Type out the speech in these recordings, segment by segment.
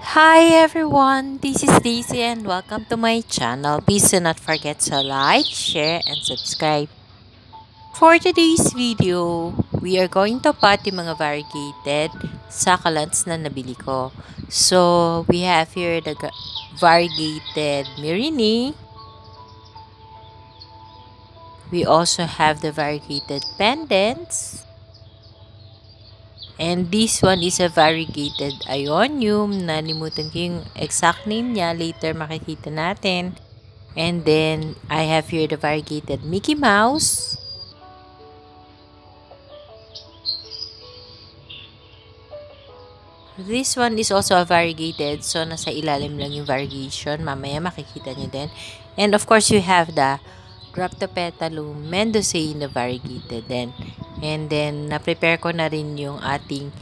Hi everyone, this is Daisy and welcome to my channel. Please do not forget to like, share, and subscribe. For today's video, we are going to pot yung mga variegated succulents na nabili ko. So, we have here the variegated Mirini. We also have the variegated pendants. And this one is a variegated Ionium. Nalimutan ko yung exact name niya. Later makikita natin. And then, I have here the variegated Mickey Mouse. This one is also a variegated. So, nasa ilalim lang yung variegation. Mamaya makikita nyo din. And of course, you have the Graptopetalum mendozae na variegated din. And then, na-prepare ko na rin yung ating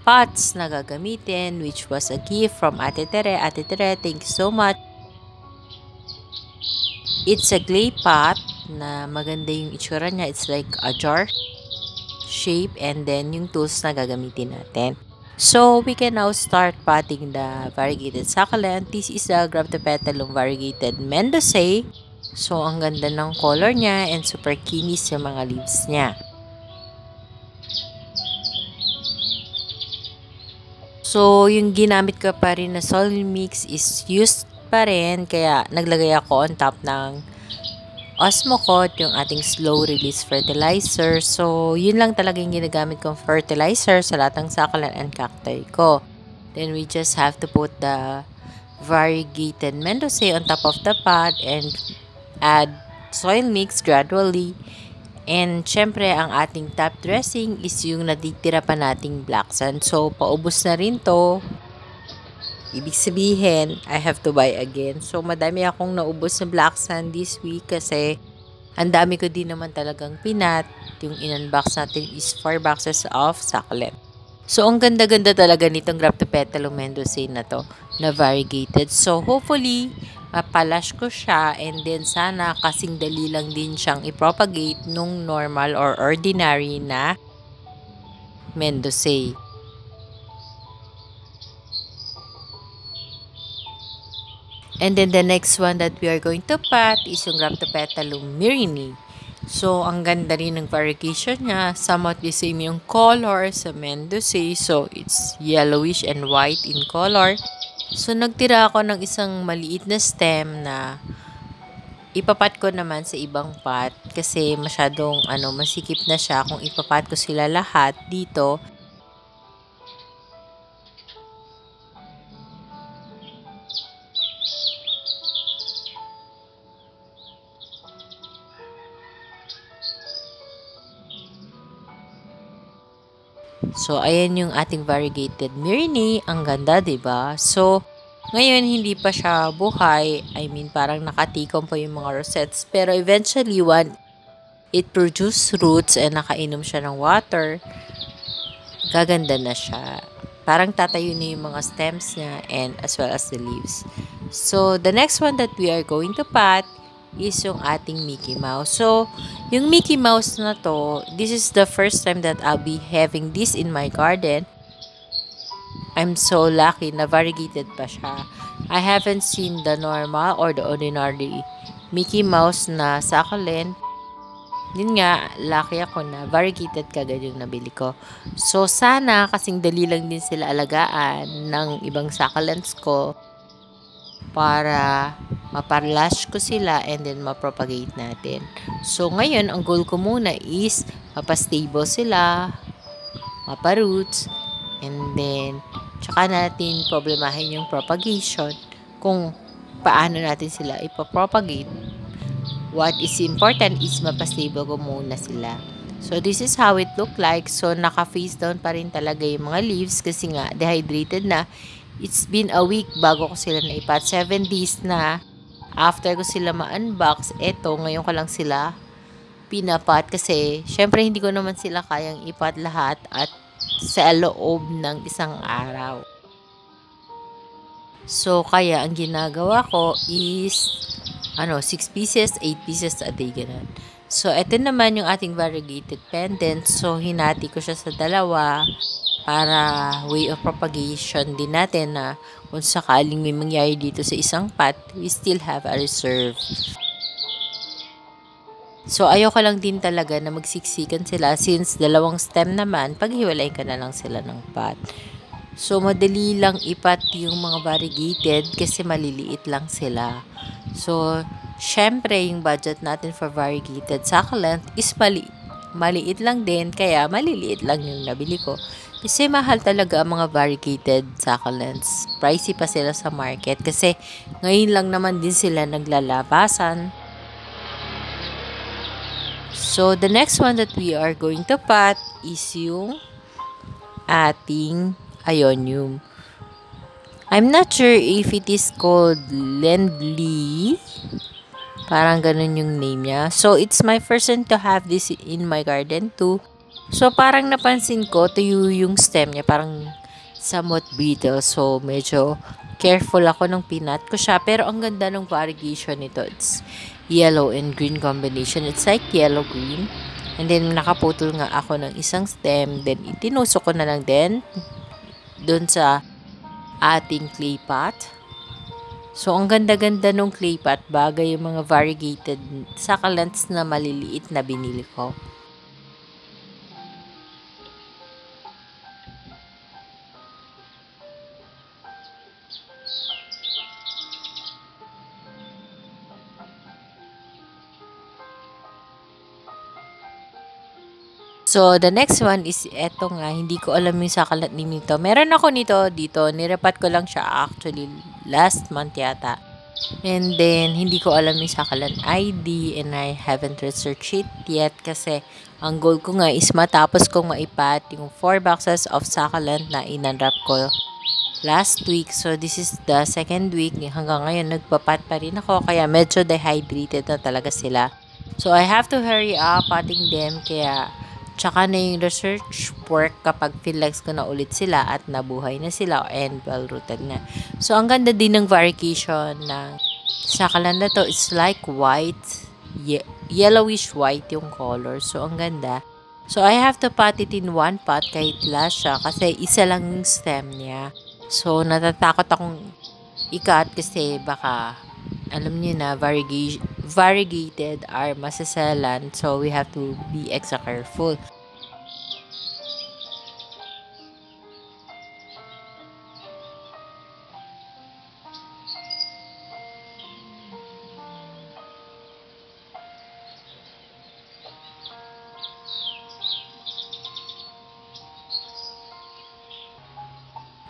pots na gagamitin, which was a gift from Ate Tere. Ate Tere, thank you so much. It's a clay pot na maganda yung itsura niya. It's like a jar shape, and then yung tools na gagamitin natin. So, we can now start potting the variegated succulent. This is the Graptopetalum variegated mendozae. So, ang ganda ng color niya and super kinis yung mga leaves niya. So, yung ginamit ko pa rin na soil mix is used pa rin. Kaya, naglagay ako on top ng Osmocote, yung ating slow release fertilizer. So, yun lang talaga yung ginagamit kong fertilizer sa lahat ng succulent and cacti ko. Then, we just have to put the variegated mendozae on top of the pot and add soil mix gradually. And syempre, ang ating top dressing is yung natitira pa nating black sand. So, paubos na rin to. Ibig sabihin, I have to buy again. So, madami akong naubos na black sand this week kasi ang dami ko din naman talagang pinat. Yung in-unbox natin is 4 boxes of succulent. So, ang ganda-ganda talaga nitong Graptopetalum mendozae na to, na variegated. So, hopefully, mapalash ko siya, and then sana kasing dali lang din siyang ipropagate nung normal or ordinary na mendozae. And then the next one that we are going to pot is yung Graptopetalum Mirini. So, ang ganda rin ng variegation niya. Somewhat the same yung color sa mendozae. So, it's yellowish and white in color. So, nagtira ako ng isang maliit na stem na ipapat ko naman sa ibang pot kasi masyadong masikip na siya kung ipapat ko sila lahat dito. So, ayan yung ating variegated Mirini. Ang ganda, 'di ba? So, ngayon, hindi pa siya buhay. I mean, parang nakatikom pa yung mga rosettes. Pero eventually, when it produce roots and nakainom siya ng water, gaganda na siya. Parang tatayo na yung mga stems niya and as well as the leaves. So, the next one that we are going to pot is yung ating Mickey Mouse. So, yung Mickey Mouse na to, this is the first time that I'll be having this in my garden. I'm so lucky na variegated pa siya. I haven't seen the normal or the ordinary Mickey Mouse na succulent. Yun nga, lucky ako na variegated kagad yung nabili ko. So, sana kasing dali lang din sila alagaan ng ibang succulents ko para maparlash ko sila and then mapropagate natin. So, ngayon, ang goal ko muna is mapastable sila, maparoots, and then tsaka natin problemahin yung propagation kung paano natin sila ipapropagate. What is important is mapastable ko muna sila. So, this is how it look like. So, naka-face down pa rin talaga yung mga leaves kasi nga dehydrated na. It's been a week bago ko sila naipat. 7 days na after ko sila ma-unbox. Eto, ngayon ko lang sila pinapat kasi syempre hindi ko naman sila kayang ipat lahat at sa loob ng isang araw. So, kaya ang ginagawa ko is 6 pieces, 8 pieces a day, ganun. So, ito naman yung ating variegated pendant. So, hinati ko siya sa dalawa. para way of propagation din natin na kung sakaling may mangyari dito sa isang pot, we still have a reserve. So, ayoko lang din talaga na magsiksikan sila since dalawang stem naman, paghiwalay ka na lang sila ng pot. So, madali lang ipat yung mga variegated kasi maliliit lang sila. So, syempre, yung budget natin for variegated succulent is maliit lang din, kaya maliliit lang yung nabili ko. Kasi mahal talaga ang mga variegated succulents. Pricey pa sila sa market kasi ngayon lang naman din sila naglalabasan. So, the next one that we are going to pot is yung ating Ionium. I'm not sure if it is called Lendley. Parang ganun yung name niya. So, it's my first time to have this in my garden too. So, parang napansin ko, tuyo yung stem niya. Parang somewhat brittle. So, medyo careful ako nung pinat ko siya. Pero, ang ganda ng variegation nito. It's yellow and green combination. It's like yellow-green. And then, nakaputol nga ako ng isang stem. Then, itinusok ko na lang din doon sa ating clay pot. So, ang ganda-ganda nung clay pot. Bagay yung mga variegated succulents na maliliit na binili ko. So, the next one is eto nga. Hindi ko alam yung succulent name nito. Meron ako nito dito. Nirepat ko lang siya actually last month yata. And then, hindi ko alam yung succulent ID and I haven't researched it yet kasi ang goal ko nga is matapos kong maipat yung 4 boxes of succulent na inunwrap ko last week. So, this is the second week. Hanggang ngayon, nagpapat pa rin ako kaya medyo dehydrated na talaga sila. So, I have to hurry up potting them kaya tsaka na yung research work kapag flex ko na ulit sila at nabuhay na sila and well-rooted na. So, ang ganda din ng variegation ng succulent na to. It's like white, yellowish white yung color. So, ang ganda. So, I have to pot it in one pot kahit last siya kasi isa lang yung stem niya. So, natatakot akong ikat kasi baka alam niyo na variegated are masasalan, so we have to be extra careful.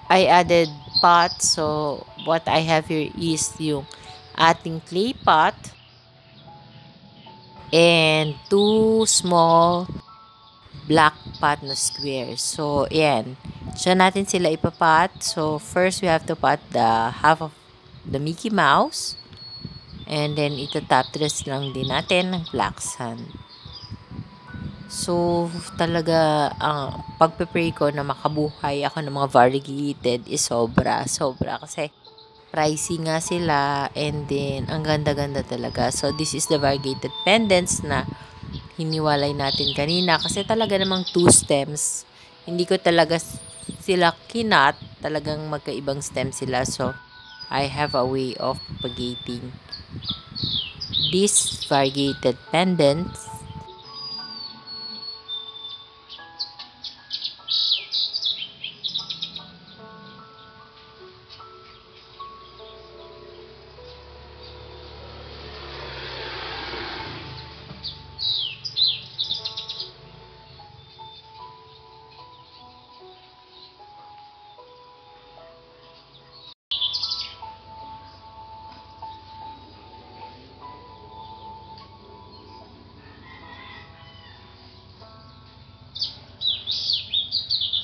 I added pot, so what I have here is yung ating clay pot and 2 small black pot na squares. So, ayan. Diyan natin sila ipapat. So, first we have to pot the half of the Mickey Mouse. And then, ito-top dress lang din natin ng black sun. So, talaga, ang pagpe-pray ko na makabuhay ako ng mga variegated is sobra. Kasi pricey nga sila and then ang ganda-ganda talaga. So, this is the variegated pendants na hiniwalay natin kanina kasi talaga namang 2 stems. Hindi ko talaga sila kinat. Talagang magkaibang stem sila. So, I have a way of propagating these variegated pendants.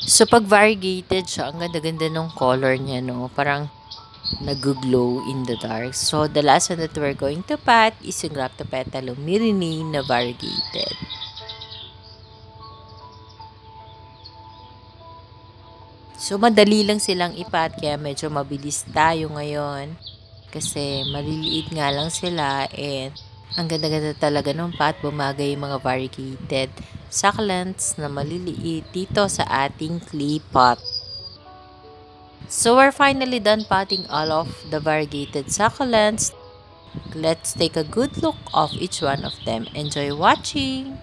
So, pag variegated siya, ang ganda-ganda ng color niya, no? Parang nag-glow in the dark. So, the last one that we're going to pat is yung Graptopetalum Myrinae na variegated. So, madali lang silang ipat, kaya medyo mabilis tayo ngayon. Kasi maliliit nga lang sila and ang ganda-ganda talaga ng pot, bumagay yung mga variegated. succulents na maliliit dito sa ating clay pot. So we're finally done potting all of the variegated succulents. Let's take a good look of each one of them. Enjoy watching!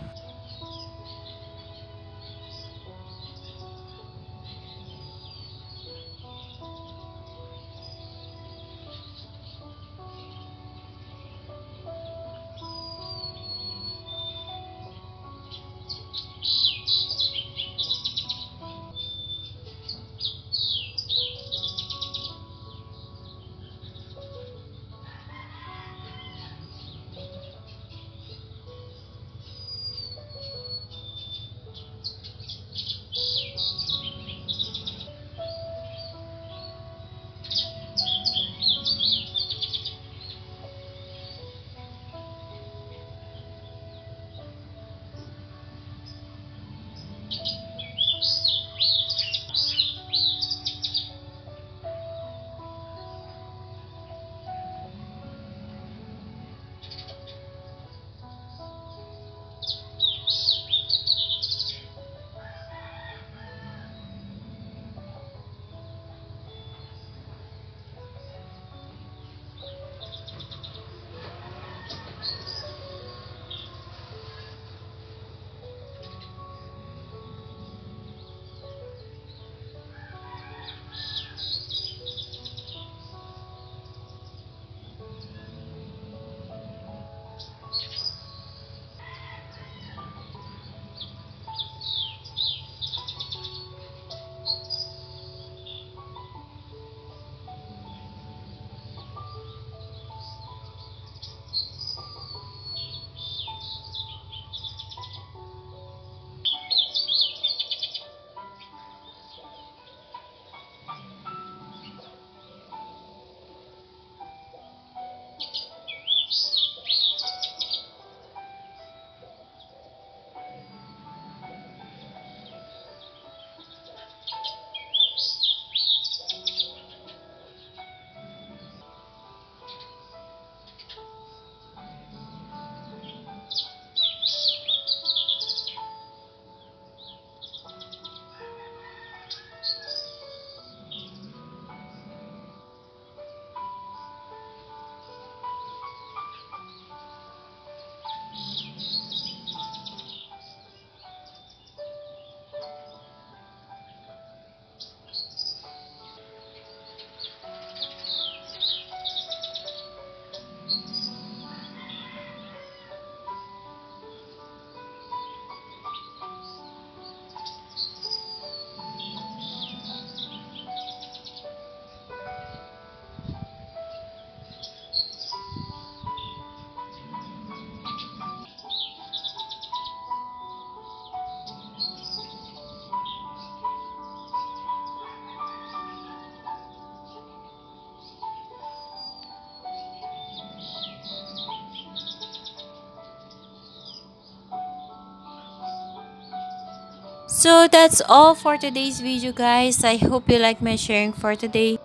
So that's all for today's video, guys. I hope you like my sharing for today.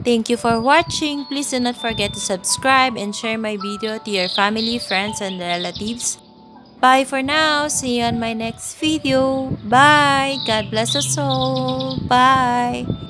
Thank you for watching. Please do not forget to subscribe and share my video to your family, friends, and relatives. Bye for now. See you on my next video. Bye. God bless us all. Bye.